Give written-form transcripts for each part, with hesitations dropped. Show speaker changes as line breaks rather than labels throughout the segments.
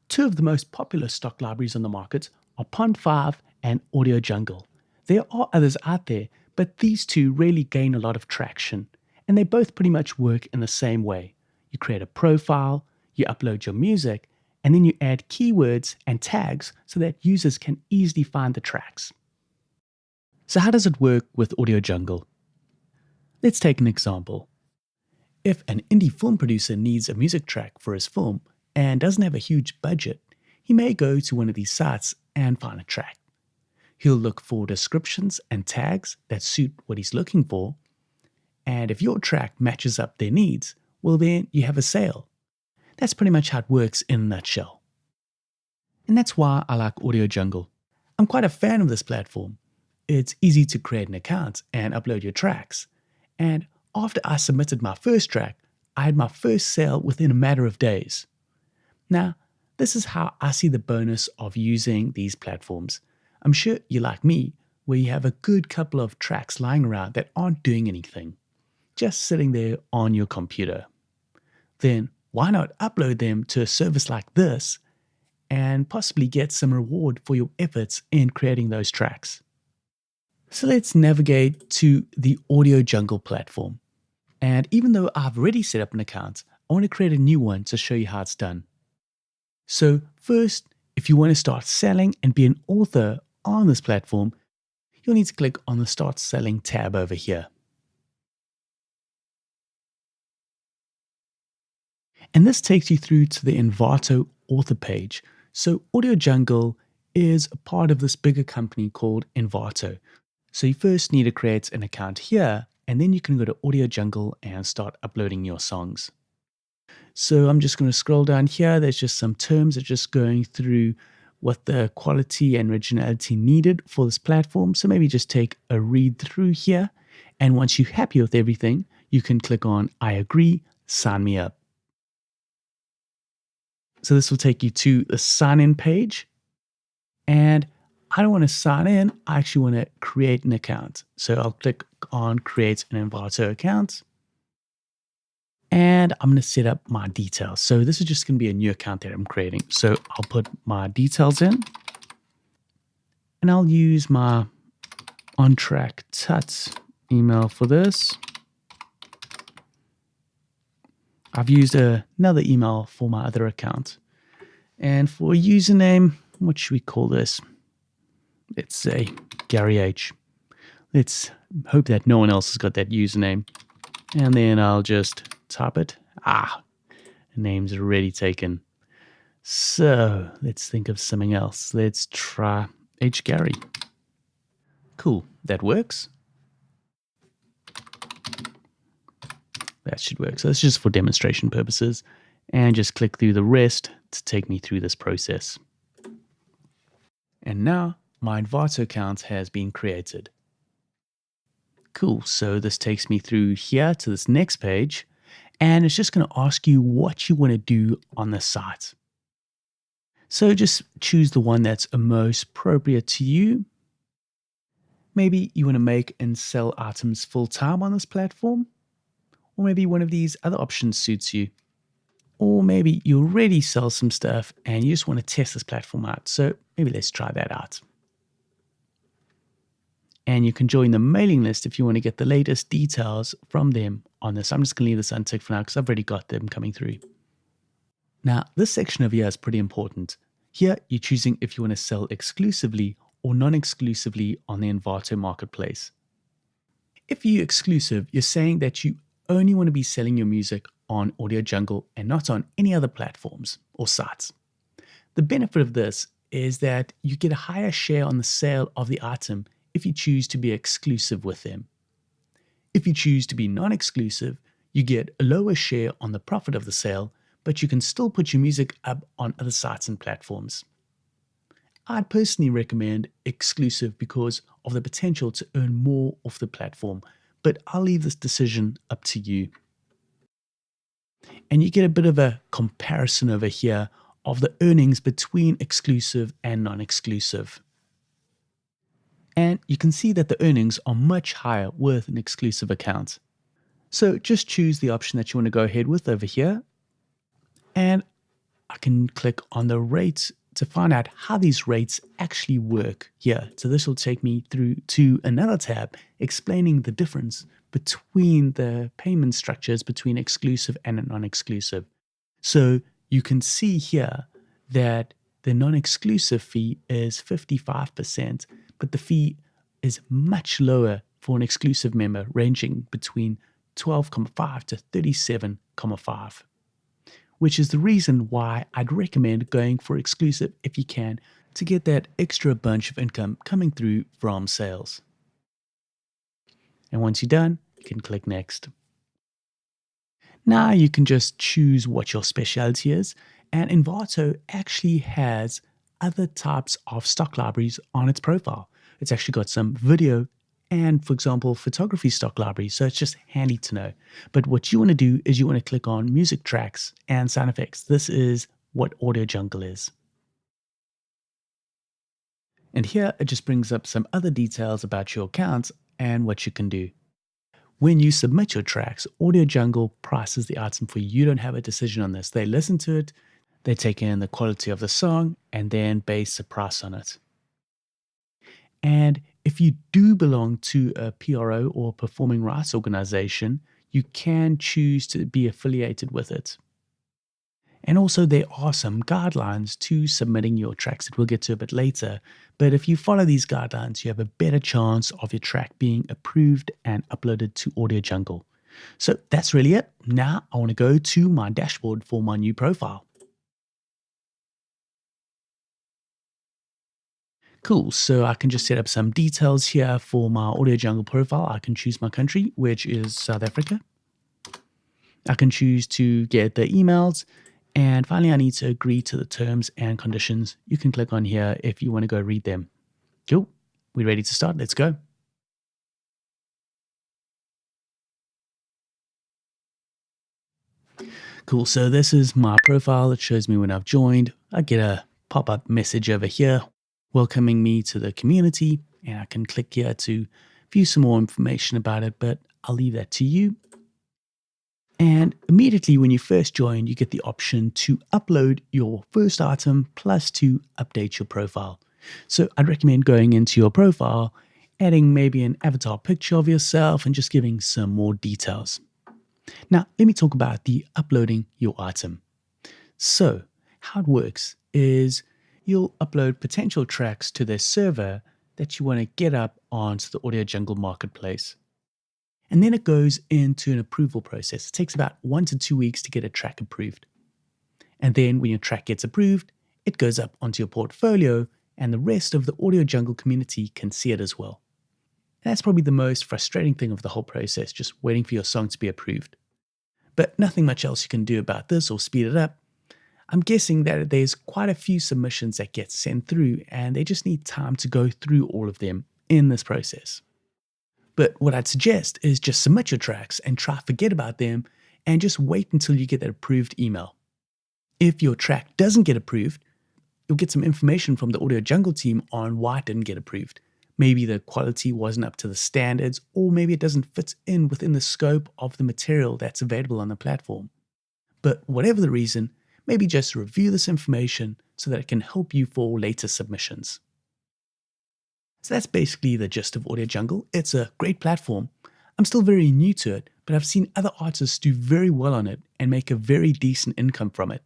Two of the most popular stock libraries on the market are Pond5 and Audio Jungle. There are others out there, but these two really gain a lot of traction, and they both pretty much work in the same way. You create a profile, you upload your music, and then you add keywords and tags so that users can easily find the tracks. So how does it work with Audio Jungle? Let's take an example. If an indie film producer needs a music track for his film and doesn't have a huge budget, he may go to one of these sites and find a track. He'll look for descriptions and tags that suit what he's looking for, and if your track matches up their needs, well then you have a sale. That's pretty much how it works in a nutshell. And that's why I like Audio Jungle. I'm quite a fan of this platform. It's easy to create an account and upload your tracks, and after I submitted my first track, I had my first sale within a matter of days. Now, this is how I see the bonus of using these platforms. I'm sure you're like me, where you have a good couple of tracks lying around that aren't doing anything, just sitting there on your computer. Then why not upload them to a service like this and possibly get some reward for your efforts in creating those tracks? So let's navigate to the Audio Jungle platform. And even though I've already set up an account, I want to create a new one to show you how it's done. So first, if you want to start selling and be an author on this platform, you'll need to click on the Start Selling tab over here. And this takes you through to the Envato author page. So Audio Jungle is a part of this bigger company called Envato. So you first need to create an account here, and then you can go to Audio Jungle and start uploading your songs. So I'm just going to scroll down here. There's just some terms that are just going through what the quality and originality needed for this platform. So maybe just take a read through here. And once you're happy with everything, you can click on I agree, sign me up. So this will take you to the sign in page. And I don't want to sign in. I actually want to create an account. So I'll click on create an Envato account. And I'm going to set up my details. So this is just going to be a new account that I'm creating. So I'll put my details in. And I'll use my OnTrack Tut email for this. I've used another email for my other account. And for a username, what should we call this? Let's say Gary H. Let's hope that no one else has got that username. And then I'll just type it. The name's already taken. So let's think of something else. Let's try H. Gary. Cool, that works. That should work. So it's just for demonstration purposes. And just click through the rest to take me through this process. And now my Envato account has been created. Cool, so this takes me through here to this next page, and it's just going to ask you what you want to do on the site. So just choose the one that's most appropriate to you. Maybe you want to make and sell items full-time on this platform, or maybe one of these other options suits you. Or maybe you already sell some stuff and you just want to test this platform out. So maybe let's try that out. And you can join the mailing list if you want to get the latest details from them on this. I'm just going to leave this unticked for now because I've already got them coming through. Now, this section over here is pretty important. Here, you're choosing if you want to sell exclusively or non-exclusively on the Envato marketplace. If you're exclusive, you're saying that you only want to be selling your music on Audio Jungle and not on any other platforms or sites. The benefit of this is that you get a higher share on the sale of the item if you choose to be exclusive with them. If you choose to be non-exclusive, you get a lower share on the profit of the sale, but you can still put your music up on other sites and platforms. I'd personally recommend exclusive because of the potential to earn more off the platform, but I'll leave this decision up to you. And you get a bit of a comparison over here of the earnings between exclusive and non-exclusive. And you can see that the earnings are much higher with an exclusive account. So just choose the option that you want to go ahead with over here. And I I can click on the rates to find out how these rates actually work here. So this will take me through to another tab explaining the difference between the payment structures between exclusive and non-exclusive. So you can see here that the non-exclusive fee is 55%, but the fee is much lower for an exclusive member, ranging between 12.5 to 37.5, which is the reason why I'd recommend going for exclusive if you can, to get that extra bunch of income coming through from sales. And once you're done, you can click next. Now you can just choose what your specialty is, and Envato actually has other types of stock libraries on its profile. It's actually got some video and, for example, photography stock libraries, so it's just handy to know. But what you want to do is you want to click on music tracks and sound effects. This is what Audio Jungle is. And here it just brings up some other details about your account and what you can do. When you submit your tracks, Audio Jungle prices the item for you. You don't have a decision on this. They listen to it, they take in the quality of the song, and then base a price on it. And if you do belong to a PRO or performing rights organization, you can choose to be affiliated with it. And also there are some guidelines to submitting your tracks that we'll get to a bit later. But if you follow these guidelines, you have a better chance of your track being approved and uploaded to Audio Jungle. So that's really it. Now I want to go to my dashboard for my new profile. Cool, so I can just set up some details here for my Audio Jungle profile. I can choose my country, which is South Africa. I can choose to get the emails. And finally, I need to agree to the terms and conditions. You can click on here if you want to go read them. Cool, we're ready to start. Let's go. Cool, so this is my profile. It shows me when I've joined. I get a pop-up message over here welcoming me to the community, and I can click here to view some more information about it, but I'll leave that to you. And immediately when you first join, you get the option to upload your first item plus to update your profile. So I'd recommend going into your profile, adding maybe an avatar picture of yourself and just giving some more details. Now, let me talk about the uploading your item. So how it works is you'll upload potential tracks to their server that you want to get up onto the Audio Jungle marketplace. And then it goes into an approval process. It takes about 1 to 2 weeks to get a track approved. And then when your track gets approved, it goes up onto your portfolio and the rest of the Audio Jungle community can see it as well. And that's probably the most frustrating thing of the whole process, just waiting for your song to be approved. But nothing much else you can do about this or speed it up. I'm guessing that there's quite a few submissions that get sent through and they just need time to go through all of them in this process. But what I'd suggest is just submit your tracks and try forget about them and just wait until you get that approved email. If your track doesn't get approved, you'll get some information from the Audio Jungle team on why it didn't get approved. Maybe the quality wasn't up to the standards, or maybe it doesn't fit in within the scope of the material that's available on the platform. But whatever the reason, maybe just review this information so that it can help you for later submissions. So that's basically the gist of Audio Jungle. It's a great platform. I'm still very new to it, but I've seen other artists do very well on it and make a very decent income from it.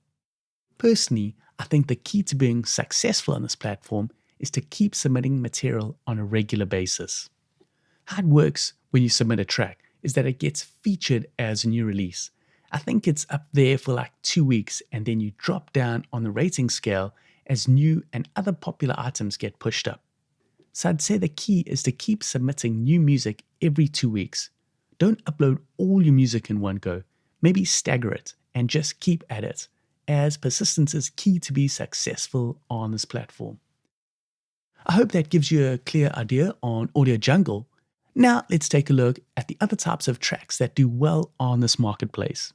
Personally, I think the key to being successful on this platform is to keep submitting material on a regular basis. How it works when you submit a track is that it gets featured as a new release. I think it's up there for like 2 weeks, and then you drop down on the rating scale as new and other popular items get pushed up. So I'd say the key is to keep submitting new music every 2 weeks. Don't upload all your music in one go. Maybe stagger it and just keep at it, as persistence is key to be successful on this platform. I hope that gives you a clear idea on Audio Jungle. Now let's take a look at the other types of tracks that do well on this marketplace.